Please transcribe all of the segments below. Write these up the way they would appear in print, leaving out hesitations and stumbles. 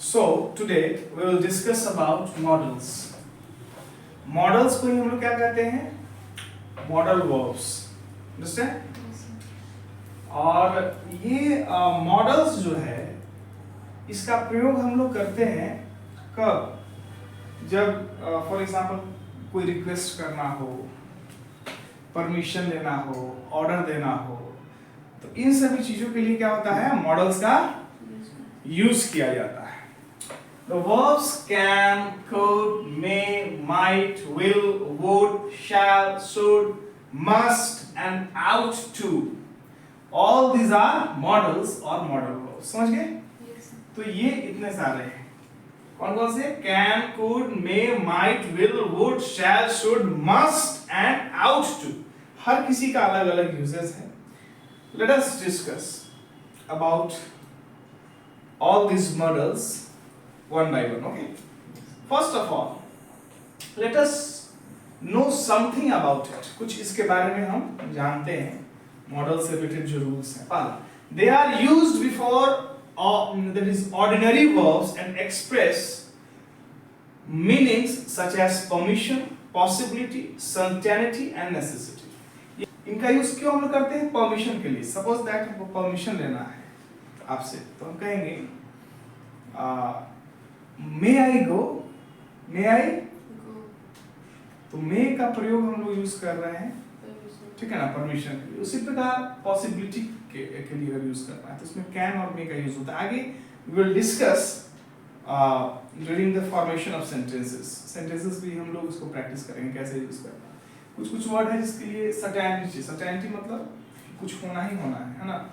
So today we will discuss about models. Models को ही हम लोग क्या कहते हैं? Modal verbs. Understand? और ये मॉडल्स जो है इसका प्रयोग हम लोग करते हैं कब? जब फॉर एग्जांपल कोई रिक्वेस्ट करना हो, परमिशन लेना हो, ऑर्डर देना हो, तो इन सभी चीजों के लिए क्या होता है? मॉडल्स का यूज किया जाता है. The verbs can, could, may, might, will, would, shall, should, must, and ought to. All these are modals or modal verbs. समझ गए? Yes. तो ये इतने सारे हैं. कौन कौन से? Can, could, may, might, will, would, shall, should, must, and ought to. हर किसी का अलग अलग uses है. Let us discuss about all these modals one by one. Okay. First of all, let us know something about it. कुछ इसके बारे में हम जानते हैं. Model से related जो rules हैं. पहला, they are used before that is ordinary verbs and express meanings such as permission, possibility, certainty and necessity. इनका यूज क्यों हम लोग करते हैं? परमिशन के लिए. सपोज दैट हमको परमिशन लेना है आपसे, तो हम कहेंगे मे आई गो, मे आई गो. तो मे का प्रयोग हम लोग यूज कर रहे हैं, ठीक है ना, परमिशन के लिए. उसी प्रकार पॉसिबिलिटी के लिए अगर यूज करना है तो उसमें कैन और मे का यूज होता है. आगे we will discuss during the formation of sentences. Sentences भी हम लोग उसको प्रैक्टिस करेंगे कैसे यूज करना है. कुछ वर्ड है जिसके लिए सर्टेनिटी. सर्टेनिटी मतलब कुछ होना ही होना है ना,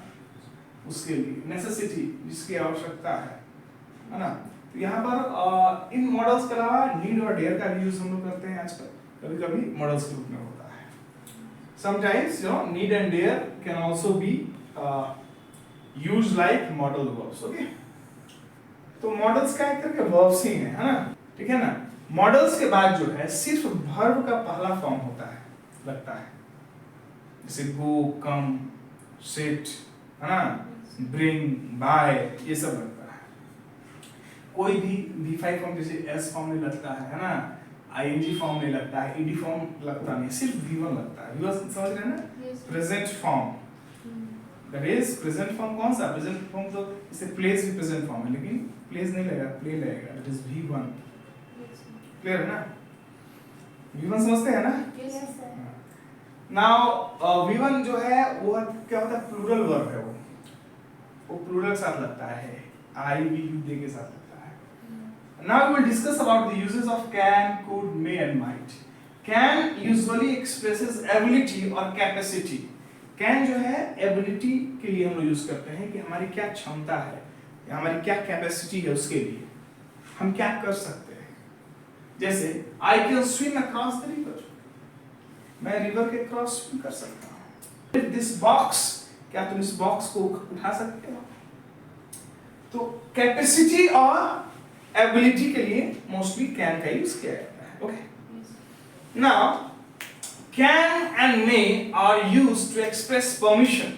उसके लिए. नेसेसिटी जिसकी आवश्यकता है ना. तो यहाँ पर इन मॉडल्स के अलावा नीड और डेयर का भी यूज हम लोग करते हैं आजकल. कभी-कभी मॉडल्स के रूप में होता है. Sometimes need and dare can also be used like modal verbs. Okay. तो मॉडल्स का एक तरह के verbs ही हैं, है ना, ठीक है ना. मॉडल्स के बाद जो है सिर्फ वर्ब का पहला फॉर्म होता है, लगता है. जैसे go, come, sit, है ना, bring, buy, ये सब लगता है. कोई भी V5 फॉर्म जैसे S फॉर्म में लगता है ना, ing फॉर्म में लगता है, ed फॉर्म लगता नहीं, सिर्फ V1 लगता है. V1 समझ रहे हैं ना? Present form. That is present form. कौन सा प्रेजेंट फॉर्म? तो इसे प्लेस भी प्रेजेंट फॉर्म है, लेकिन प्लेस नहीं लगेगा, प्ले लगेगा. That is V1. क्लियर है ना? V1 समझते हैं ना? Yes sir. नाउ V1 जो है वो क्या होता है? प्लूरल वर्ब है. वो प्लूरल के साथ लगता है, I, we, you, they के साथ लगता है. Now we will discuss about the uses of can, could, may and might. Can usually expresses ability or capacity. Can जो है ability के लिए हम लोग यूज करते हैं कि हमारी क्या क्षमता है या हमारी क्या कैपेसिटी है, उसके लिए हम क्या कर सकते हैं. जैसे I can swim across the river. मैं रिवर के क्रॉस स्विम कर सकता हूँ. This box, क्या तुम इस बॉक्स को उठा सकते हो? तो कैपेसिटी और एबिलिटी के लिए मोस्टली कैन का यूज किया जाता है. Okay. Now can and may are used to express permission.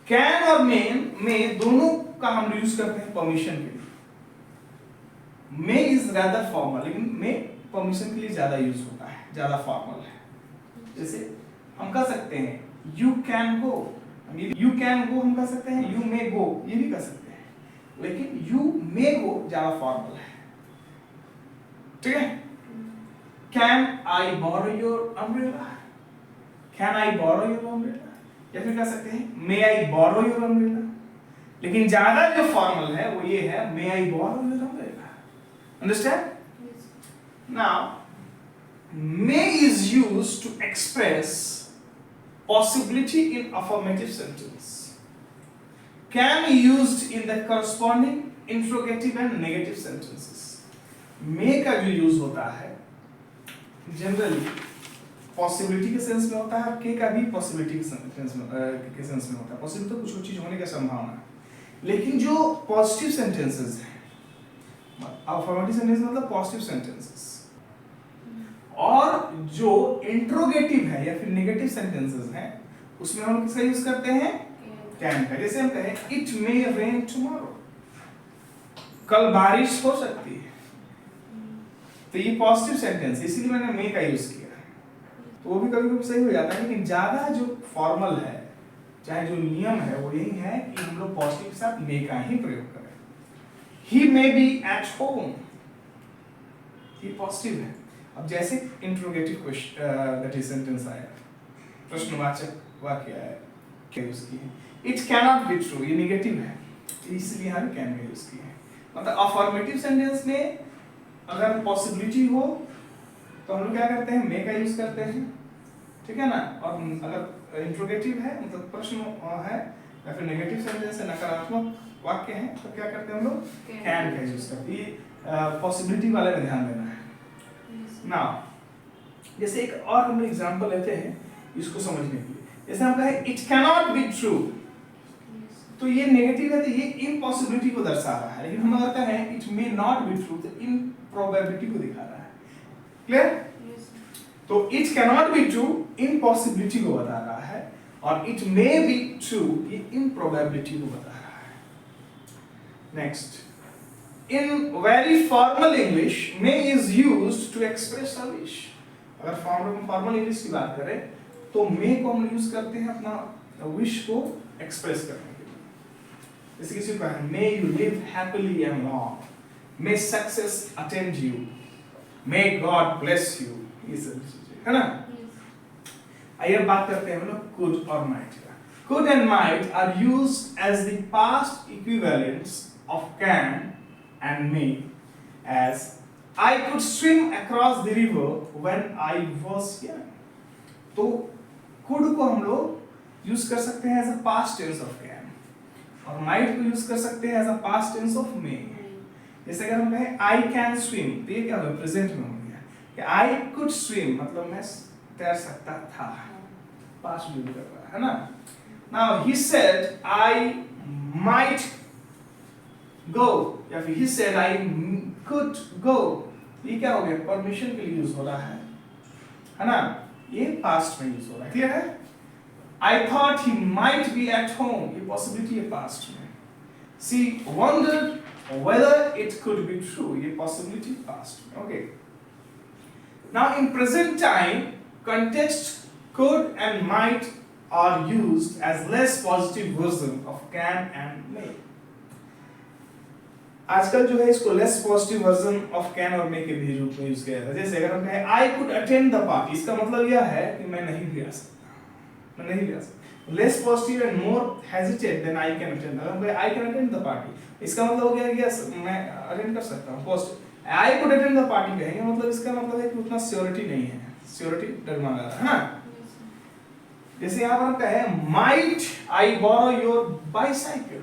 Can और मे दोनों का हम यूज करते हैं परमिशन के लिए. मे इज रादर फॉर्मल, लेकिन मे परमिशन के लिए ज्यादा यूज होता है, ज्यादा फॉर्मल है. जैसे हम कह सकते हैं you can go. You can go हम कह सकते हैं, यू मे गो ये भी कह सकते हैं, लेकिन यू मे गो ज्यादा फॉर्मल है. ठीक है. Can I borrow your umbrella. Can I borrow your umbrella. या फिर कह सकते हैं मे आई बोरो योर अम्ब्रेला, लेकिन ज्यादा जो फॉर्मल है वो ये है may I borrow your umbrella. Understand? Now may is used to express possibility in affirmative sentence. Can be used in the corresponding interrogative and negative sentences. may का जो use होता है जनरली पॉसिबिलिटी के sense में होता है, के का भी पॉसिबिलिटी के सेंस में होता है. पॉसिबल तो कुछ चीज होने की संभावना है, लेकिन जो पॉजिटिव सेंटेंसेस हैं, अफर्मेटिव सेंटेंस मतलब पॉजिटिव सेंटेंसेस, और जो इंट्रोगेटिव है या फिर नेगेटिव सेंटेंसेस हैं, उसमें हम किसका यूज करते हैं? कैन का. जैसे हम कहें इट मे रेन टुमारो. कल बारिश हो सकती है, तो ये पॉजिटिव सेंटेंस है, इसीलिए मैंने मे का यूज किया। तो वो भी कभी कभी सही हो जाता है, लेकिन ज्यादा जो फॉर्मल है, चाहे जो नियम है, वो यही है कि हम लोग पॉजिटिव के साथ मे का ही प्रयोग करें। ही मे बी एट होम, ये पॉजिटिव है। अब जैसे interrogative question that is sentence आया, प्रश्नवाचक वाक्य आया, क्या यूज किए? It can not be true, ये नेगेटिव है, इसलिए हम कैन का यूज किए हैं। मतलब अफर्मेटिव सेंटेंस में अगर पॉसिबिलिटी हो तो हम लोग क्या करते हैं, मे का यूज करते हैं, ठीक है ना। और अगर इंट्रोगेटिव है, मतलब प्रश्न है, या फिर नेगेटिव सेंटेंस है, नकारात्मक वाक्य है, तो क्या करते हैं हम लोग, कैन का यूज करते हैं। ये पॉसिबिलिटी वाले में ध्यान देना है ना। जैसे एक और हम एग्जांपल लेते हैं इसको समझने के लिए। जैसे हम कहें it can not be true, तो ये नेगेटिव है, तो ये इम्पॉसिबिलिटी को दर्शा रहा है। लेकिन हम अगर कहें it may not be true, तो इम्प्रोबेबिलिटी को दिखा रहा है। क्लियर? तो it can not be true impossibility को बता रहा है, और इट मे बी ट्रू ये इम्प्रोबेबिलिटी को बता रहा है। Next, in very formal English may is used to express a wish. अगर फॉर्मल इंग्लिश की बात करें तो मे को हम यूज करते हैं अपना विश को एक्सप्रेस करने के लिए। जैसे किसी को कहें may you live happily and long, may success attend you, may God bless you, ये सब चीजें है ना। आइए बात करते हैं हम लोग could और might का। Could and might are used as the past equivalents of can and may, as I could swim across the river when I was young। तो could को हम लोग यूज कर सकते हैं as a past tense of can, और might को use कर सकते हैं as a past tense of may। जैसे अगर हम कहें I can swim, तो ये क्या होगा, प्रेजेंट में हो गया कि I could swim, मतलब मैं तैर सकता था, पास्ट यूज कर रहा है ना। Now he said I might go, या फिर he said I could go, ये क्या हो गया, परमिशन के लिए यूज हो रहा है ना, ये पास्ट में यूज हो रहा है। क्लियर है? I thought he might be at home, ये पॉसिबिलिटी है पास्ट में। She wondered whether it could be true, ये पॉसिबिलिटी पास्ट में। Okay, now in present time context could and might are used as less positive version of can and may। आजकल जो है इसको less positive version of can और मे के भी रूप में यूज किया जाता है। जैसे अगर हम कहें I could attend the party, इसका मतलब यह है कि मैं नहीं भी आ सकता, मैं नहीं भी आ सकता। Less positive and more hesitate then I can attend. अगर हम कहें I can attend the party, इसका मतलब हो गया कि यस मैं अटेंड कर सकता हूं। Positive I could attend the party कहेंगे, मतलब इसका मतलब है कि उतना श्योरिटी नहीं है, श्योरिटी डगमगा रहा है ना। जैसे यहाँ पर हम कहें might I borrow your bicycle,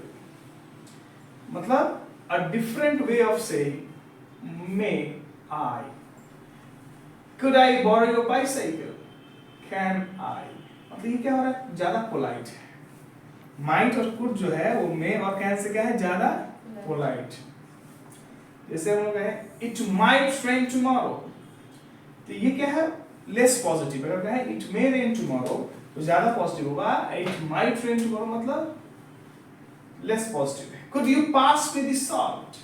मतलब a different way of saying may I, could I borrow your bicycle, can I, मतलब ये क्या हो रहा है, ज्यादा पोलाइट है। might और could जो है वो may और can से क्या है, ज्यादा पोलाइट। जैसे हम लोग कहें it might rain tomorrow, तो ये क्या है, लेस पॉजिटिव। अगर कहें it may rain tomorrow तो ज्यादा पॉजिटिव होगा, it might rain tomorrow मतलब लेस पॉजिटिव है। Could you pass me the salt,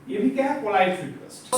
ये भी क्या है, पोलाइट रिक्वेस्ट।